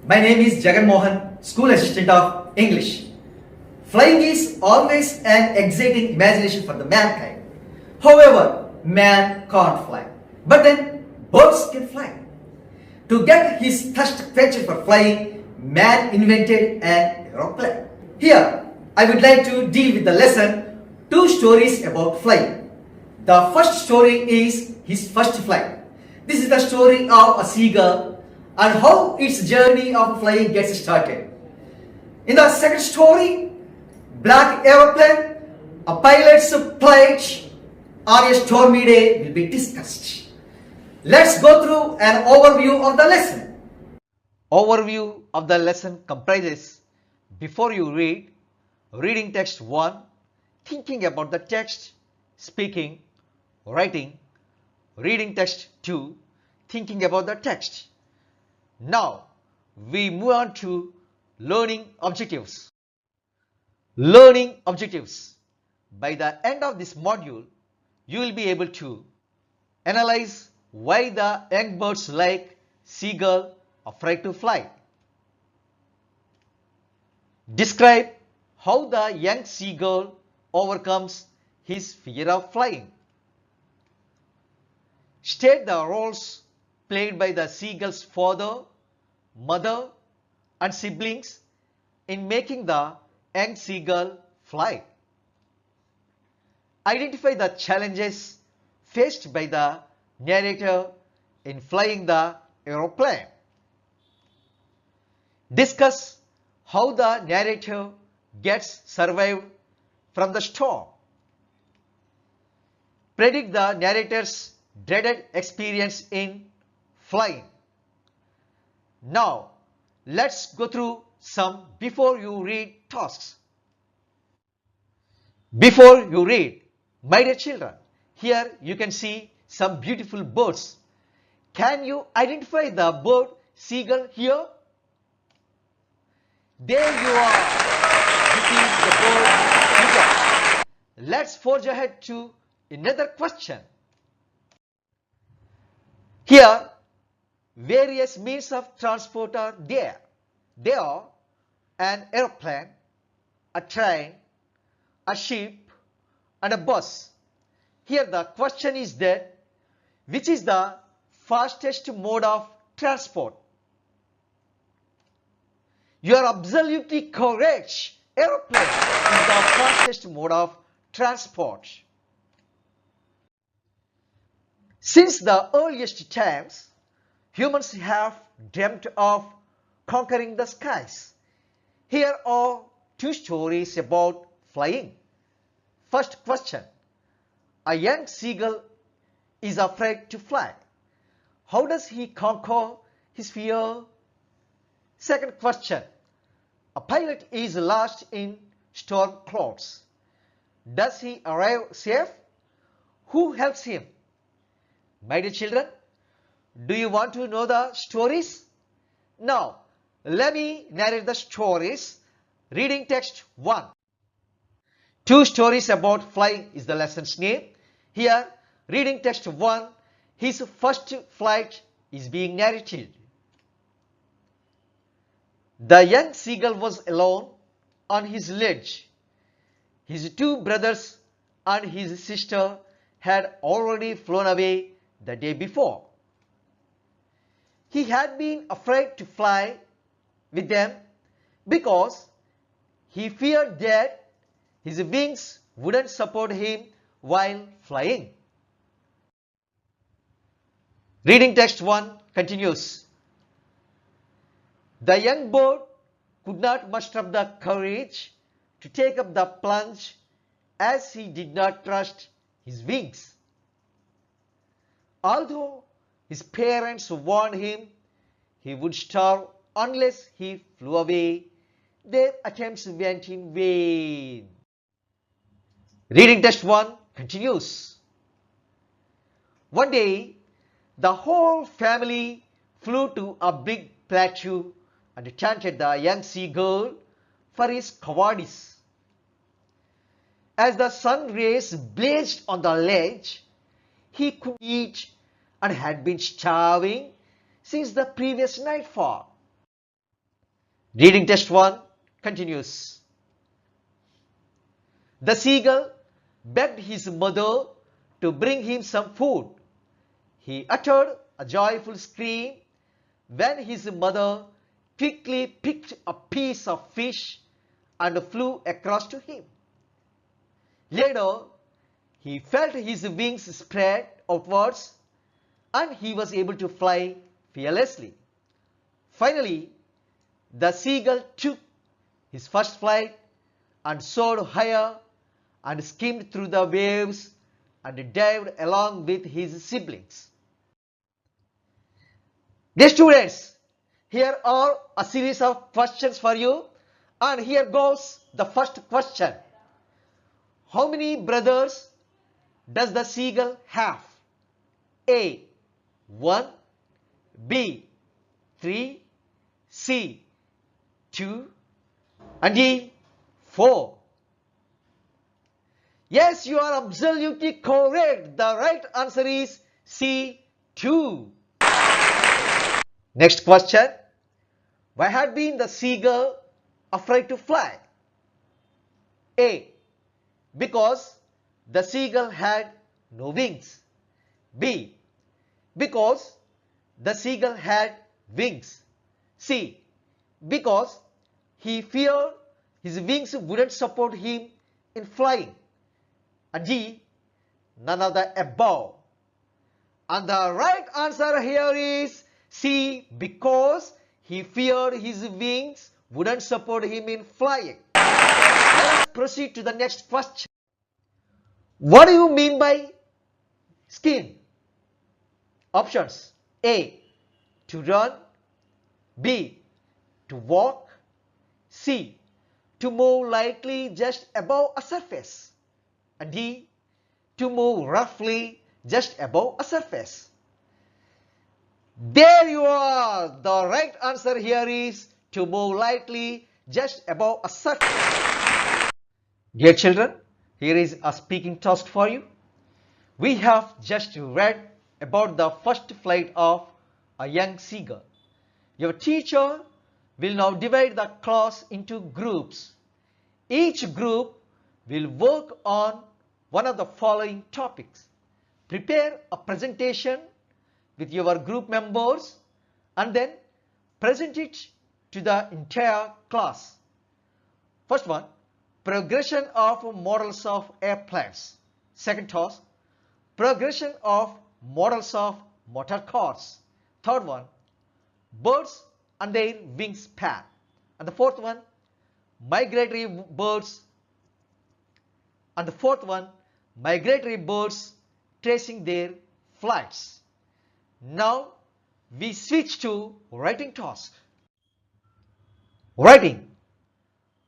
My name is Jagan School assistant of English. Flying is always an exciting imagination for the mankind. However, man can't fly. But then, birds can fly. To get his thirst quenched for flying, man invented an aeroplane. Here, I would like to deal with the lesson, two stories about flying. The first story is his first flight. This is the story of a seagull and how its journey of flying gets started. In the second story, black aeroplane, a pilot's plight on a stormy day will be discussed. Let's go through an overview of the lesson. Overview of the lesson comprises, before you read, reading text 1, thinking about the text, speaking, writing, reading text 2, thinking about the text. Now, we move on to learning objectives. Learning objectives. By the end of this module, you will be able to analyze why the young birds like seagull afraid to fly. Describe how the young seagull overcomes his fear of flying. State the roles played by the seagull's father, mother, and siblings in making the young seagull fly. Identify the challenges faced by the narrator in flying the aeroplane. Discuss how the narrator gets survived from the storm. Predict the narrator's dreaded experience in flying. Now, let's go through some before you read tasks. Before you read, my dear children, here you can see some beautiful birds. Can you identify the bird seagull here? There you are. This is the bird seagull. Let's forge ahead to another question. Here, various means of transport are there. They are an aeroplane, a train, a ship, and a bus. Here the question is that which is the fastest mode of transport? You are absolutely correct. Aeroplane is the fastest mode of transport. Since the earliest times, humans have dreamt of conquering the skies. Here are two stories about flying. First question. A young seagull is afraid to fly. How does he conquer his fear? Second question. A pilot is lost in storm clouds. Does he arrive safe? Who helps him? My dear children, do you want to know the stories? Now, let me narrate the stories. Reading text 1. Two stories about flying is the lesson's name. Here, reading text 1, his first flight is being narrated. The young seagull was alone on his ledge. His two brothers and his sister had already flown away the day before. He had been afraid to fly with them because he feared that his wings wouldn't support him while flying. Reading text 1 continues. The young bird could not muster up the courage to take up the plunge as he did not trust his wings. Although his parents warned him he would starve unless he flew away, their attempts went in vain. Reading text 1 continues. One day, the whole family flew to a big plateau and taunted the young seagull for his cowardice. As the sun rays blazed on the ledge, he could eat and had been starving since the previous nightfall. Reading test 1 continues. The seagull begged his mother to bring him some food. He uttered a joyful scream when his mother quickly picked a piece of fish and flew across to him. Later, he felt his wings spread outwards and he was able to fly fearlessly. Finally, the seagull took his first flight and soared higher and skimmed through the waves and dived along with his siblings. Dear students, here are a series of questions for you, and here goes the first question. How many brothers does the seagull have? A. 1, B. 3, C. 2, and D. 4. Yes, you are absolutely correct. The right answer is C. 2. Next question. Why had been the seagull afraid to fly? A. Because the seagull had no wings. B. Because the seagull had wings. C. Because he feared his wings wouldn't support him in flying. And D. None of the above. And the right answer here is C. Because he feared his wings wouldn't support him in flying. Let us proceed to the next question. What do you mean by skin? Options. A. To run. B. To walk. C. To move lightly just above a surface. And D. To move roughly just above a surface. There you are. The right answer here is to move lightly just above a surface. Dear children, here is a speaking task for you. We have just read about the first flight of a young seagull. Your teacher will now divide the class into groups. Each group will work on one of the following topics. Prepare a presentation with your group members and then present it to the entire class. First one, progression of models of airplanes. Second task, progression of models of motor cars. Third one, birds and their wingspan. And the fourth one, migratory birds. And the fourth one, migratory birds tracing their flights. Now we switch to writing task. Writing.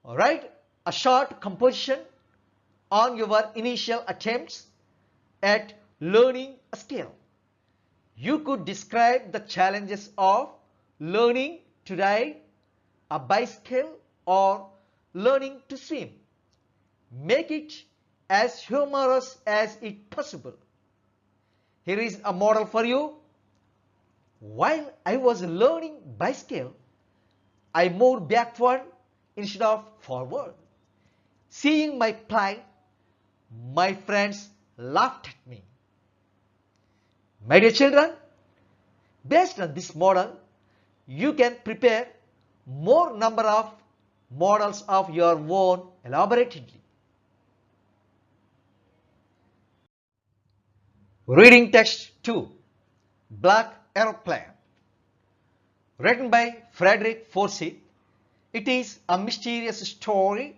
Write a short composition on your initial attempts at learning a skill. You could describe the challenges of learning to ride a bicycle or learning to swim. Make it as humorous as it possible. Here is a model for you. While I was learning bicycle, I moved backward instead of forward. Seeing my plight, my friends laughed at me. My dear children, based on this model, you can prepare more number of models of your own elaboratedly. Reading text 2. Black Aeroplane. Written by Frederick Forsyth. It is a mysterious story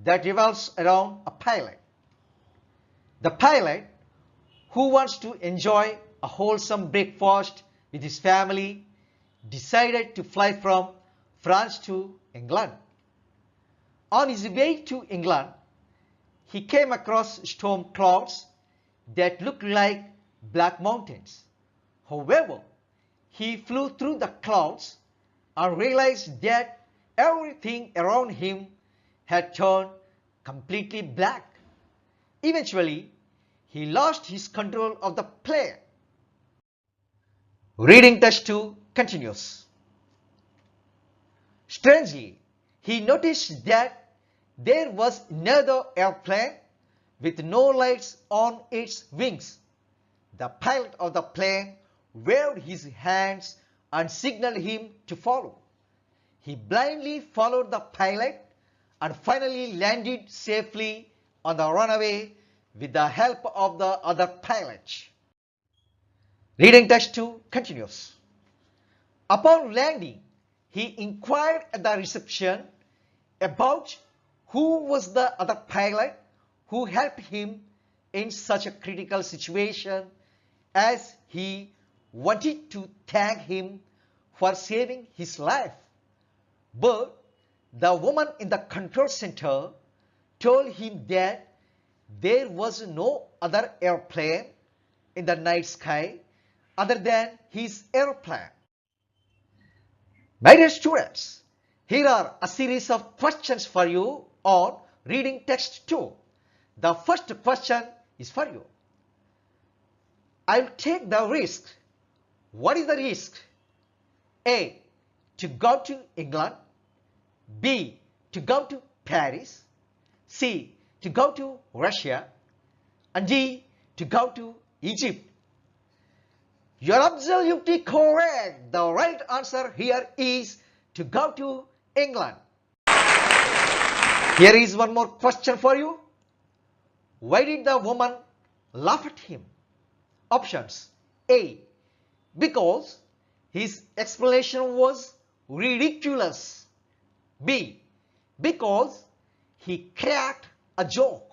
that revolves around a pilot. The pilot, who wants to enjoy a wholesome breakfast with his family, decided to fly from France to England. On his way to England, he came across storm clouds that looked like black mountains. However, he flew through the clouds and realized that everything around him had turned completely black. Eventually, he lost his control of the plane. Reading test 2 continues. Strangely, he noticed that there was another airplane with no lights on its wings. The pilot of the plane waved his hands and signaled him to follow. He blindly followed the pilot and finally landed safely on the runway with the help of the other pilot. Reading text 2 continues. Upon landing, he inquired at the reception about who was the other pilot who helped him in such a critical situation, as he wanted to thank him for saving his life. But the woman in the control center told him that there was no other airplane in the night sky other than his airplane. My dear students, here are a series of questions for you on reading text 2. The first question is for you. I'll take the risk. What is the risk? A. To go to England. B. To go to Paris. C. To go to Russia. And D. To go to Egypt. You're absolutely correct. The right answer here is to go to England. Here is one more question for you. Why did the woman laugh at him? Options. A. Because his explanation was ridiculous. B. Because he cracked a joke.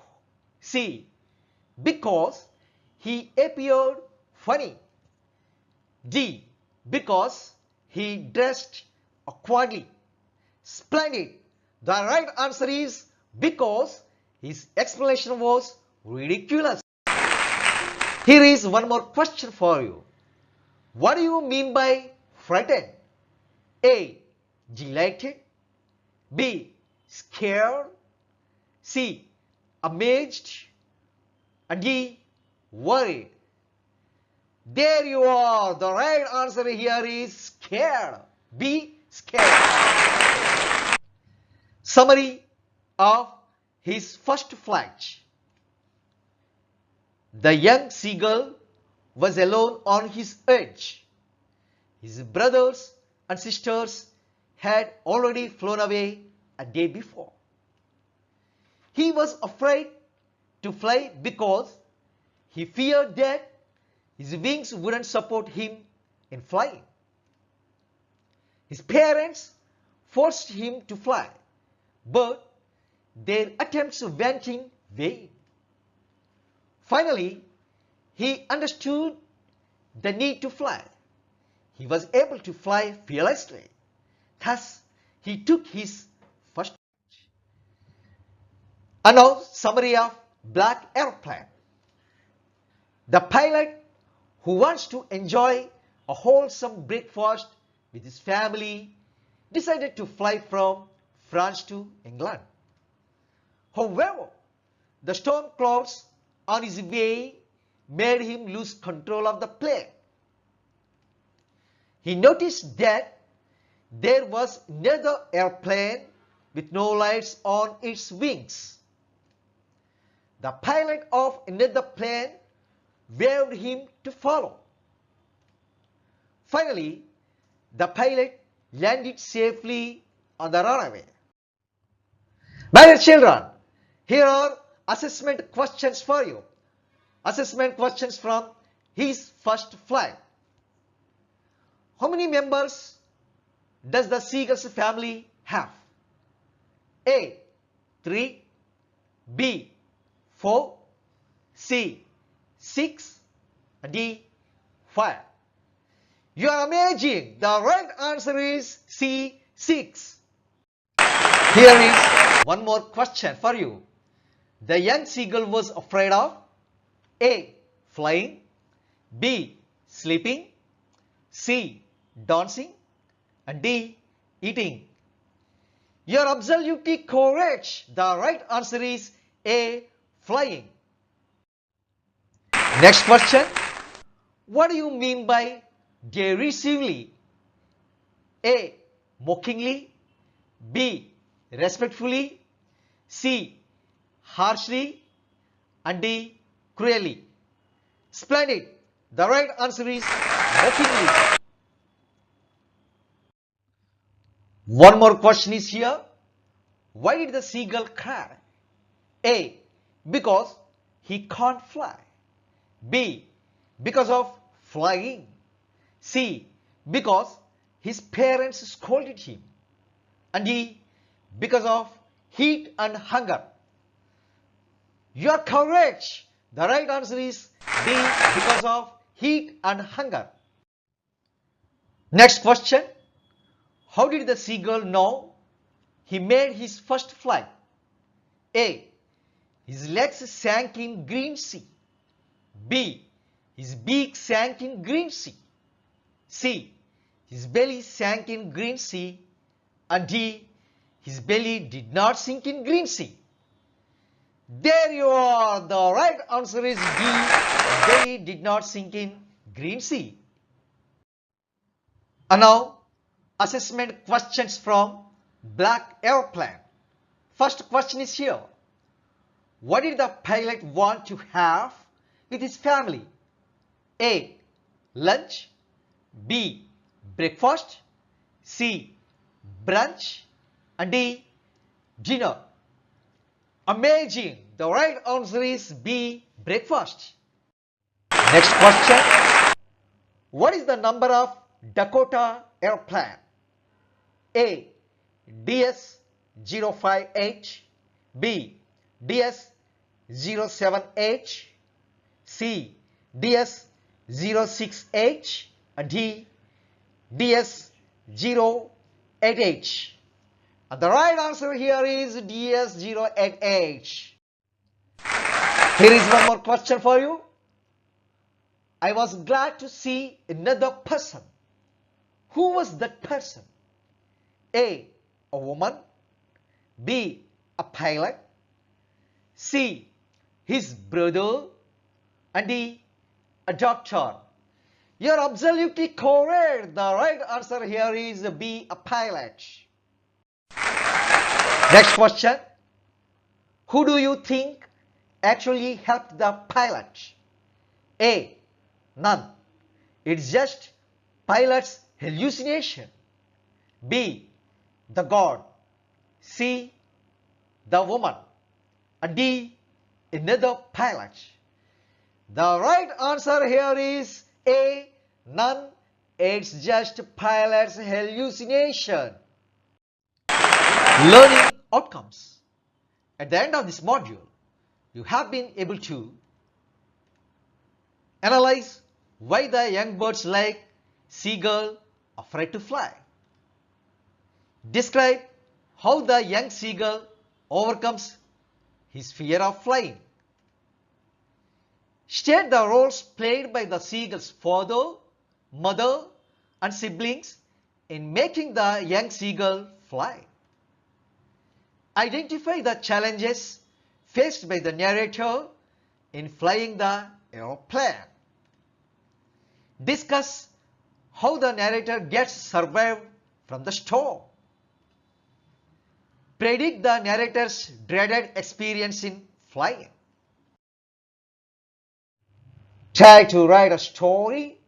C. Because he appeared funny. D. Because he dressed awkwardly. Splendid. The right answer is because his explanation was ridiculous. Here is one more question for you. What do you mean by frightened? A. Delighted. B. Scared. C. Amazed. And D. Worried. There you are. The right answer here is scared. Be scared. Summary of his first flight. The young seagull was alone on his edge. His brothers and sisters had already flown away a day before. He was afraid to fly because he feared that his wings wouldn't support him in flying. His parents forced him to fly, but their attempts went in vain. Finally, he understood the need to fly. He was able to fly fearlessly. Thus, he took his first flight. And now, summary of Black Airplane. The pilot who wants to enjoy a wholesome breakfast with his family decided to fly from France to England. However, the storm clouds on his way made him lose control of the plane. He noticed that there was another airplane with no lights on its wings. The pilot of another plane waved him to follow. Finally, the pilot landed safely on the runway. My dear children, here are assessment questions for you. Assessment questions from his first flight. How many members does the seagull's family have? A. 3. B. 4. C. 6. D. 5. You are amazing. The right answer is C. 6. Here is one more question for you. The young seagull was afraid of A. Flying. B. Sleeping. C. Dancing. And D. Eating. You are absolutely correct. The right answer is A. Flying. Next question. What do you mean by derisively? A. Mockingly. B. Respectfully, C. Harshly, and D. Cruelly. Splendid. The right answer is mockingly. One more question is here. Why did the seagull cry? A. Because he can't fly. B. Because of flying. C. Because his parents scolded him. And D. Because of heat and hunger. You are correct. The right answer is D. Because of heat and hunger. Next question. How did the seagull know he made his first flight? A. His legs sank in green sea. B. His beak sank in green sea. C. His belly sank in green sea. And D. His belly did not sink in green sea. There you are. The right answer is D. His belly did not sink in green sea. And now, assessment questions from Black Airplane. First question is here. What did the pilot want to have with his family? A. Lunch. B. Breakfast. C. Brunch. And D. Dinner. Amazing. The right answer is B. Breakfast. Next question. What is the number of Dakota airplane? A. DS-058. B. DS-07H. C. DS-06H. And D. DS-08H. And the right answer here is DS-08H. Here is one more question for you. I was glad to see another person. Who was that person? A. A woman. B. A pilot. C. His brother. And D. A doctor. You are absolutely correct. The right answer here is B. A pilot. Next question. Who do you think actually helped the pilot? A. None. It's just pilot's hallucination. B. The God. C. The woman. And D. Another pilot. The right answer here is A. None. It's just pilot's hallucination. Learning outcomes. At the end of this module, you have been able to analyze why the young birds like seagull afraid to fly. Describe how the young seagull overcomes his fear of flying. State the roles played by the seagull's father, mother, and siblings in making the young seagull fly. Identify the challenges faced by the narrator in flying the aeroplane. Discuss how the narrator gets survived from the storm. Predict the narrator's dreaded experience in flying. Try to write a story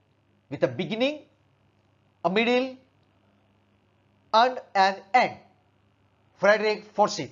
with a beginning, a middle, and an end. Frederick Forsyth.